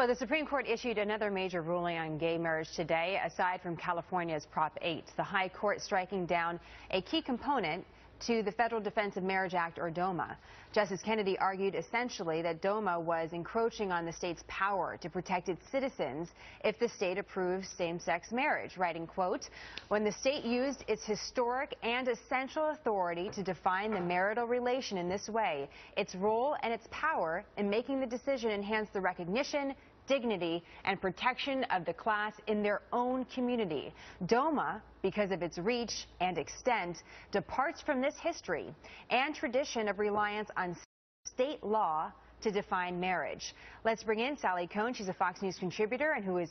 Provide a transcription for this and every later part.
Well, the Supreme Court issued another major ruling on gay marriage today, aside from California's Prop 8. The High Court striking down a key component to the Federal Defense of Marriage Act, or DOMA. Justice Kennedy argued essentially that DOMA was encroaching on the state's power to protect its citizens if the state approves same-sex marriage, writing, quote, "When the state used its historic and essential authority to define the marital relation in this way, its role and its power in making the decision enhanced the recognition, dignity, and protection of the class in their own community. DOMA, because of its reach and extent, departs from this history and tradition of reliance on state law to define marriage." Let's bring in Sally Kohn. She's a Fox News contributor and who has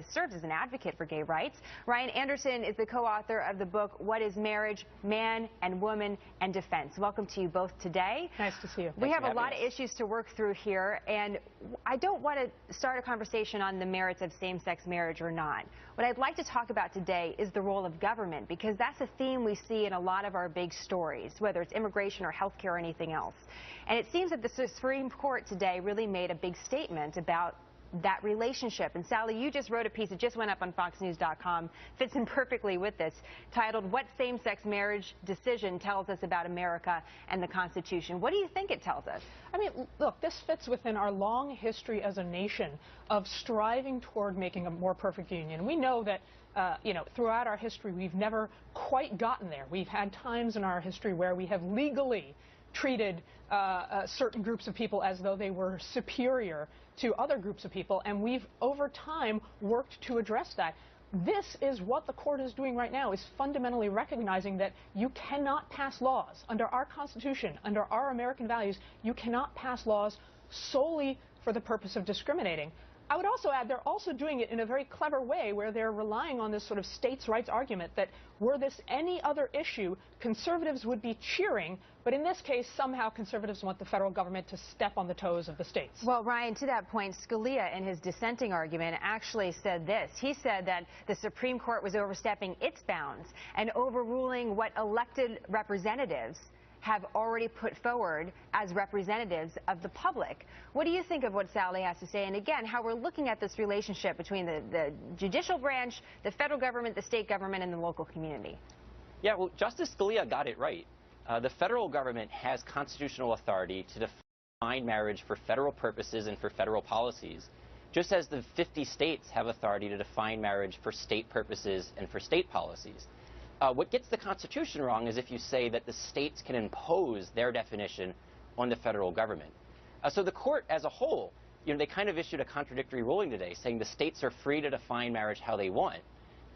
served as an advocate for gay rights. Ryan Anderson is the co-author of the book, What is Marriage? Man and Woman and Defense. Welcome to you both today. Nice to see you. We have a lot of issues to work through here, and I don't want to start a conversation on the merits of same-sex marriage or not. What I'd like to talk about today is the role of government, because that's a theme we see in a lot of our big stories, whether it's immigration or healthcare or anything else. And it seems that the Supreme Court today really made a big statement about that relationship. And Sally, you just wrote a piece that just went up on foxnews.com, fits in perfectly with this, titled "What Same-Sex Marriage Decision Tells Us About America and the Constitution." What do you think it tells us? I mean, look, this fits within our long history as a nation of striving toward making a more perfect union. We know that throughout our history, we've never quite gotten there. We've had times in our history where we have legally treated certain groups of people as though they were superior to other groups of people, and we've over time worked to address that. This is what the court is doing right now, is fundamentally recognizing that you cannot pass laws under our Constitution, under our American values. You cannot pass laws solely for the purpose of discriminating. I would also add they're also doing it in a very clever way, where they're relying on this sort of states' rights argument that were this any other issue, conservatives would be cheering, but in this case, somehow conservatives want the federal government to step on the toes of the states. Well, Ryan, to that point, Scalia, in his dissenting argument, actually said this. He said that the Supreme Court was overstepping its bounds and overruling what elected representatives have already put forward as representatives of the public. What do you think of what Sally has to say? And again, how we're looking at this relationship between the judicial branch, the federal government, the state government, and the local community? Yeah, well, Justice Scalia got it right. The federal government has constitutional authority to define marriage for federal purposes and for federal policies, just as the 50 states have authority to define marriage for state purposes and for state policies. What gets the Constitution wrong is if you say that the states can impose their definition on the federal government. So the court as a whole, they kind of issued a contradictory ruling today, saying the states are free to define marriage how they want,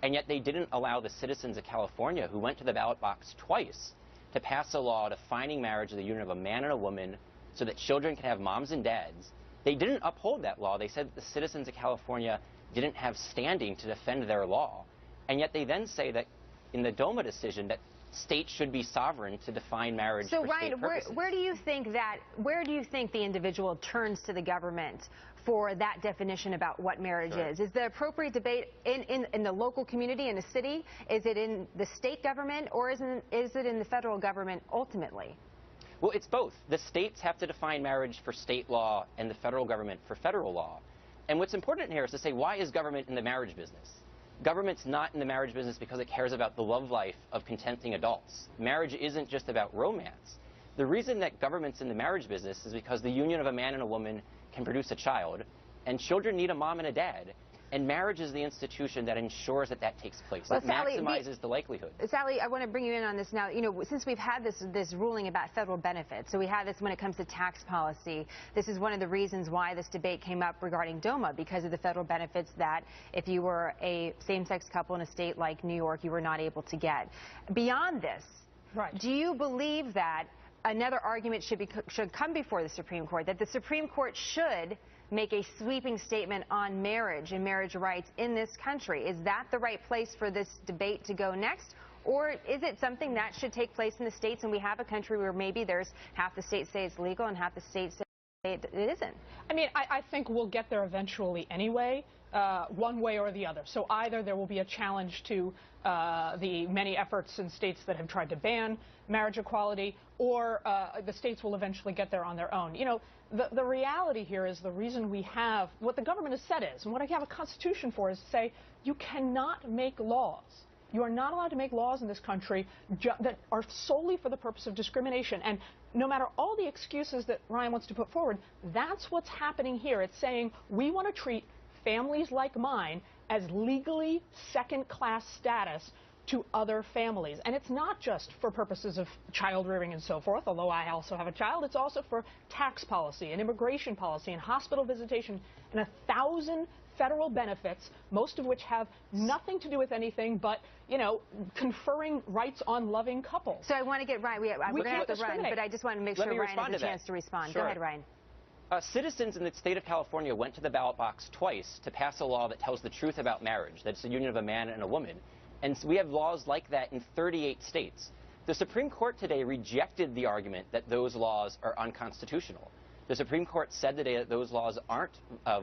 and yet they didn't allow the citizens of California, who went to the ballot box twice, to pass a law defining marriage as the union of a man and a woman so that children can have moms and dads. They didn't uphold that law. They said that the citizens of California didn't have standing to defend their law, and yet they then say that in the DOMA decision that states should be sovereign to define marriage for Ryan, state purposes. where do you think the individual turns to the government for that definition about what marriage is? Is the appropriate debate in the local community, in the city? Is it in the state government, or is it in the federal government ultimately? Well, it's both. The states have to define marriage for state law and the federal government for federal law. And what's important here is to say, why is government in the marriage business? Government's not in the marriage business because it cares about the love life of consenting adults. Marriage isn't just about romance. The reason that government's in the marriage business is because the union of a man and a woman can produce a child, and children need a mom and a dad. And marriage is the institution that ensures that that takes place. Well, Sally, maximizes the likelihood. Sally, I want to bring you in on this now. Since we've had this ruling about federal benefits, so we have this when it comes to tax policy. This is one of the reasons why this debate came up regarding DOMA, because of the federal benefits that if you were a same-sex couple in a state like New York, you were not able to get. Beyond this, do you believe that another argument should come before the Supreme Court, that the Supreme Court should make a sweeping statement on marriage and marriage rights in this country? Is that the right place for this debate to go next? Or is it something that should take place in the states, and we have a country where maybe there's half the states say it's legal and half the states say it isn't. I mean, I think we'll get there eventually anyway, one way or the other. So either there will be a challenge to the many efforts in states that have tried to ban marriage equality, or the states will eventually get there on their own. You know, the reality here is the reason we have, what the government has said is, and what I have a constitution for is to say, you cannot make laws. You are not allowed to make laws in this country that are solely for the purpose of discrimination. And no matter all the excuses that Ryan wants to put forward, that's what's happening here. It's saying we want to treat families like mine as legally second-class status to other families. And it's not just for purposes of child rearing and so forth, although I also have a child. It's also for tax policy and immigration policy and hospital visitation and 1,000 federal benefits, most of which have nothing to do with anything but, you know, conferring rights on loving couples. So I want to get Ryan. We're going to have to run, but I just want to make sure Ryan has a chance to respond. Sure. Go ahead, Ryan. Citizens in the state of California went to the ballot box twice to pass a law that tells the truth about marriage, that it's the union of a man and a woman. And so we have laws like that in 38 states. The Supreme Court today rejected the argument that those laws are unconstitutional. The Supreme Court said today that those laws aren't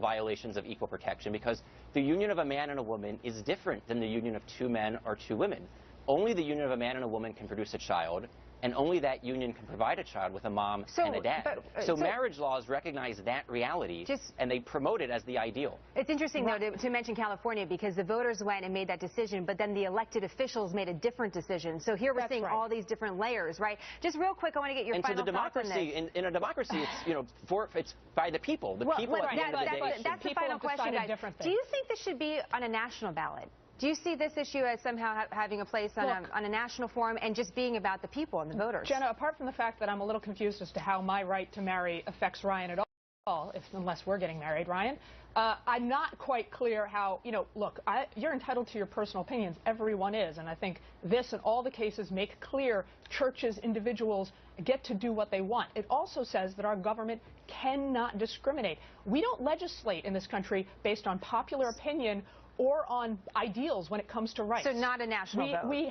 violations of equal protection because the union of a man and a woman is different than the union of two men or two women. Only the union of a man and a woman can produce a child, and only that union can provide a child with a mom and a dad. So marriage laws recognize that reality, and they promote it as the ideal. It's interesting, though, to mention California, because the voters went and made that decision, but then the elected officials made a different decision. So here we're seeing all these different layers, right? Just real quick, I want to get your final thoughts on this. In a democracy, it's, you know, it's by the people. The people at the end of the day. That's the final question, guys. Do you think this should be on a national ballot? Do you see this issue as somehow having a place on a national forum and just being about the people and the voters? Jenna, apart from the fact that I'm a little confused as to how my right to marry affects Ryan at all, unless we're getting married, Ryan, I'm not quite clear how, you know, look, you're entitled to your personal opinions. Everyone is. And I think this and all the cases make clear churches, individuals get to do what they want. It also says that our government cannot discriminate. We don't legislate in this country based on popular opinion or on ideals when it comes to rights. So not a national vote. We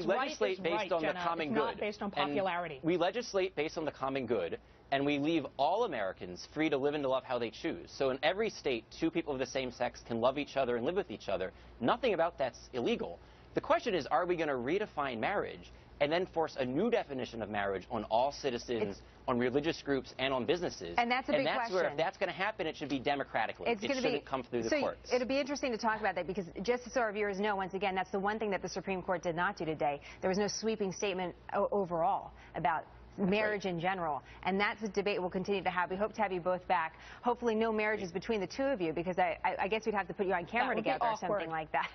legislate based on the common good. Not based on popularity. We legislate based on the common good, and we leave all Americans free to live and to love how they choose. So in every state, two people of the same sex can love each other and live with each other. Nothing about that's illegal. The question is, are we going to redefine marriage and then force a new definition of marriage on all citizens, on religious groups, and on businesses? And that's a big question. And that's where, if that's going to happen, it should be democratically. It shouldn't come through the courts. It'll be interesting to talk about that, because just so our viewers know, once again, that's the one thing that the Supreme Court did not do today. There was no sweeping statement overall about marriage in general, and that's a debate we'll continue to have. We hope to have you both back. Hopefully no marriages between the two of you, because I guess we'd have to put you on camera together or something like that.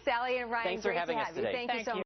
Sally and Ryan, thanks for having us today. Thank you so much.